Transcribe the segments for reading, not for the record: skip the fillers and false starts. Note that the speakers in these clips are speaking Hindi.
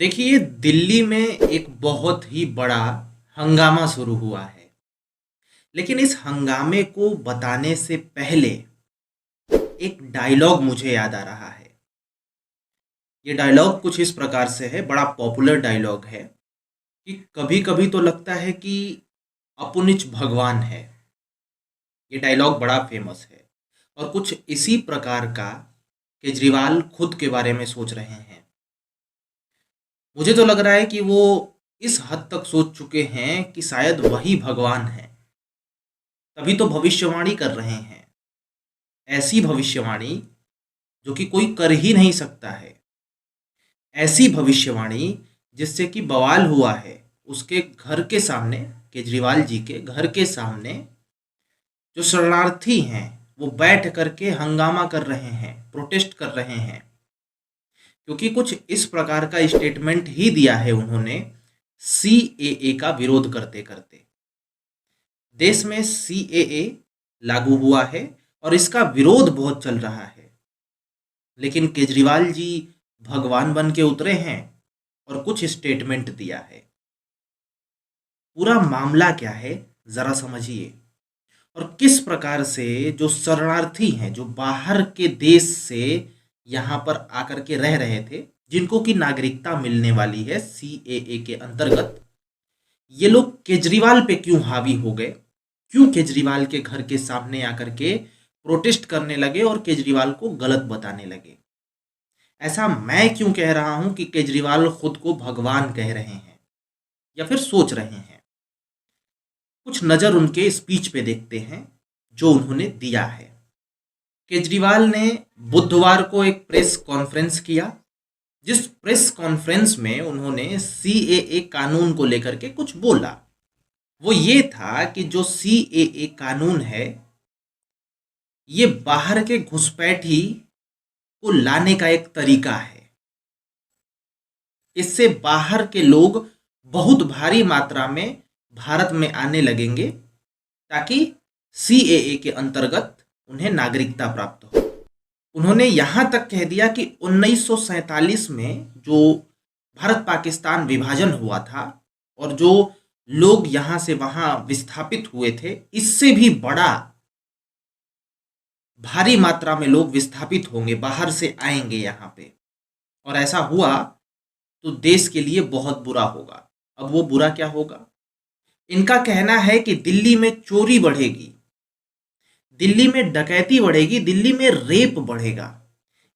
देखिए, दिल्ली में एक बहुत ही बड़ा हंगामा शुरू हुआ है। लेकिन इस हंगामे को बताने से पहले एक डायलॉग मुझे याद आ रहा है। ये डायलॉग कुछ इस प्रकार से है, बड़ा पॉपुलर डायलॉग है कि कभी कभी तो लगता है कि अपुनिच भगवान है। ये डायलॉग बड़ा फेमस है और कुछ इसी प्रकार का केजरीवाल खुद के बारे में सोच रहे हैं। मुझे तो लग रहा है कि वो इस हद तक सोच चुके हैं कि शायद वही भगवान है। तभी तो भविष्यवाणी कर रहे हैं, ऐसी भविष्यवाणी जो कि कोई कर ही नहीं सकता है। ऐसी भविष्यवाणी जिससे कि बवाल हुआ है उसके घर के सामने, केजरीवाल जी के घर के सामने जो शरणार्थी हैं वो बैठ करके हंगामा कर रहे हैं, प्रोटेस्ट कर रहे हैं। क्योंकि कुछ इस प्रकार का स्टेटमेंट ही दिया है उन्होंने सीएए का विरोध करते करते। देश में सीएए लागू हुआ है और इसका विरोध बहुत चल रहा है। लेकिन केजरीवाल जी भगवान बन के उतरे हैं और कुछ स्टेटमेंट दिया है। पूरा मामला क्या है जरा समझिए। और किस प्रकार से जो शरणार्थी हैं, जो बाहर के देश से यहाँ पर आकर के रह रहे थे, जिनको की नागरिकता मिलने वाली है सीएए के अंतर्गत, ये लोग केजरीवाल पे क्यों हावी हो गए, क्यों केजरीवाल के घर के सामने आकर के प्रोटेस्ट करने लगे और केजरीवाल को गलत बताने लगे। ऐसा मैं क्यों कह रहा हूं कि केजरीवाल खुद को भगवान कह रहे हैं या फिर सोच रहे हैं। कुछ नजर उनके स्पीच पे देखते हैं जो उन्होंने दिया है। केजरीवाल ने बुधवार को एक प्रेस कॉन्फ्रेंस किया, जिस प्रेस कॉन्फ्रेंस में उन्होंने सीएए कानून को लेकर के कुछ बोला। वो ये था कि जो सीएए कानून है ये बाहर के घुसपैठी को लाने का एक तरीका है। इससे बाहर के लोग बहुत भारी मात्रा में भारत में आने लगेंगे ताकि सीएए के अंतर्गत उन्हें नागरिकता प्राप्त हो। उन्होंने यहां तक कह दिया कि 1947 में जो भारत पाकिस्तान विभाजन हुआ था और जो लोग यहां से वहां विस्थापित हुए थे, इससे भी बड़ा भारी मात्रा में लोग विस्थापित होंगे, बाहर से आएंगे यहां पे। और ऐसा हुआ तो देश के लिए बहुत बुरा होगा। अब वो बुरा क्या होगा? इनका कहना है कि दिल्ली में चोरी बढ़ेगी, दिल्ली में डकैती बढ़ेगी, दिल्ली में रेप बढ़ेगा।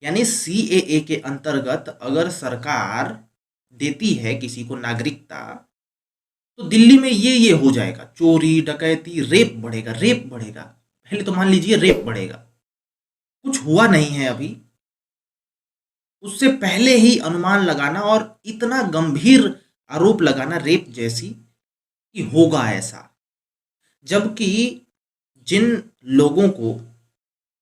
यानी सीएए के अंतर्गत अगर सरकार देती है किसी को नागरिकता, तो दिल्ली में ये हो जाएगा, चोरी डकैती रेप बढ़ेगा, रेप बढ़ेगा। पहले तो मान लीजिए रेप बढ़ेगा, कुछ हुआ नहीं है अभी, उससे पहले ही अनुमान लगाना और इतना गंभीर आरोप लगाना रेप जैसी कि होगा ऐसा। जबकि जिन लोगों को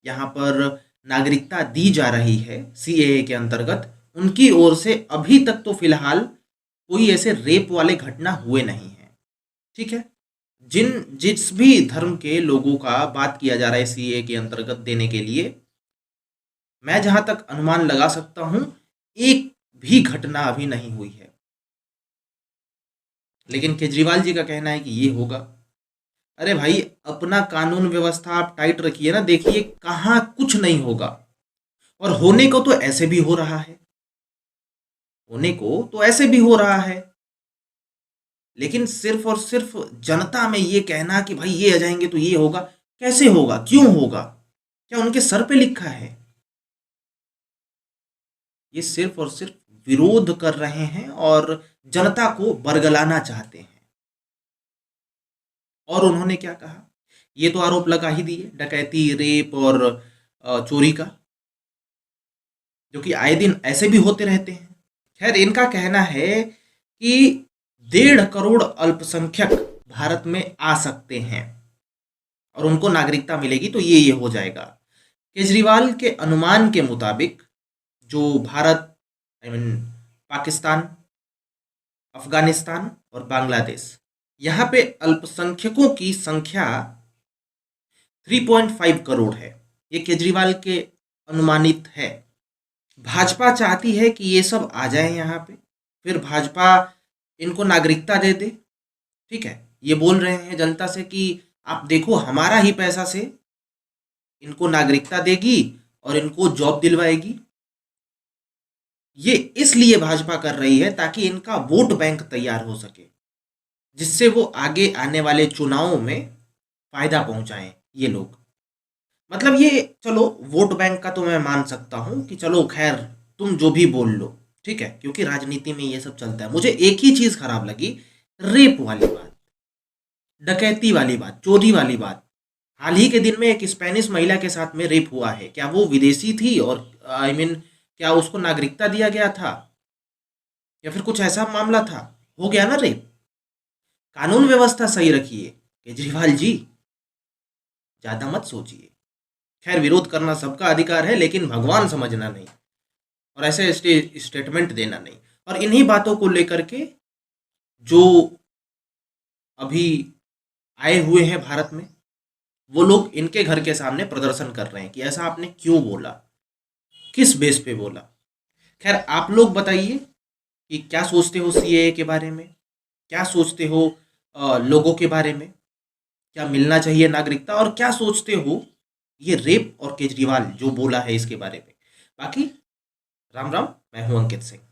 यहाँ पर नागरिकता दी जा रही है सीएए के अंतर्गत, उनकी ओर से अभी तक तो फिलहाल कोई ऐसे रेप वाले घटना हुए नहीं हैं। ठीक है, जिस भी धर्म के लोगों का बात किया जा रहा है सीएए के अंतर्गत देने के लिए, मैं जहां तक अनुमान लगा सकता हूं एक भी घटना अभी नहीं हुई है। लेकिन केजरीवाल जी का कहना है कि ये होगा। अरे भाई, अपना कानून व्यवस्था आप टाइट रखिए ना, देखिए कहाँ कुछ नहीं होगा। और होने को तो ऐसे भी हो रहा है, होने को तो ऐसे भी हो रहा है। लेकिन सिर्फ और सिर्फ जनता में ये कहना कि भाई ये आ जाएंगे तो ये होगा, कैसे होगा, क्यों होगा, क्या उनके सर पे लिखा है? ये सिर्फ और सिर्फ विरोध कर रहे हैं और जनता को बरगलाना चाहते हैं। और उन्होंने क्या कहा? ये तो आरोप लगा ही दिए डकैती, रेप और चोरी का, जो कि आए दिन ऐसे भी होते रहते हैं। खैर, इनका कहना है कि 1.5 करोड़ अल्पसंख्यक भारत में आ सकते हैं और उनको नागरिकता मिलेगी तो ये हो जाएगा। केजरीवाल के अनुमान के मुताबिक जो भारत, आई मीन पाकिस्तान, अफगानिस्तान और बांग्लादेश, यहाँ पे अल्पसंख्यकों की संख्या 3.5 करोड़ है। ये केजरीवाल के अनुमानित है। भाजपा चाहती है कि ये सब आ जाए यहाँ पे फिर भाजपा इनको नागरिकता दे दे। ठीक है, ये बोल रहे हैं जनता से कि आप देखो हमारा ही पैसा से इनको नागरिकता देगी और इनको जॉब दिलवाएगी। ये इसलिए भाजपा कर रही है ताकि इनका वोट बैंक तैयार हो सके, जिससे वो आगे आने वाले चुनावों में फायदा पहुंचाएं ये लोग। मतलब ये, चलो वोट बैंक का तो मैं मान सकता हूं कि चलो खैर तुम जो भी बोल लो, ठीक है, क्योंकि राजनीति में ये सब चलता है। मुझे एक ही चीज खराब लगी, रेप वाली बात, डकैती वाली बात, चोरी वाली बात। हाल ही के दिन में एक स्पेनिश महिला के साथ में रेप हुआ है। क्या वो विदेशी थी और क्या उसको नागरिकता दिया गया था, या फिर कुछ ऐसा मामला था? हो गया ना रेप। कानून व्यवस्था सही रखिए केजरीवाल जी, ज्यादा मत सोचिए। खैर विरोध करना सबका अधिकार है, लेकिन भगवान समझना नहीं और ऐसे स्टेटमेंट देना नहीं। और इन्हीं बातों को लेकर के जो अभी आए हुए हैं भारत में, वो लोग इनके घर के सामने प्रदर्शन कर रहे हैं कि ऐसा आपने क्यों बोला, किस बेस पे बोला। खैर आप लोग बताइए कि क्या सोचते हो सीएए के बारे में, क्या सोचते हो लोगों के बारे में, क्या मिलना चाहिए नागरिकता, और क्या सोचते हो ये रेप और केजरीवाल जो बोला है इसके बारे में। बाकी राम राम, मैं हूं अंकित सिंह।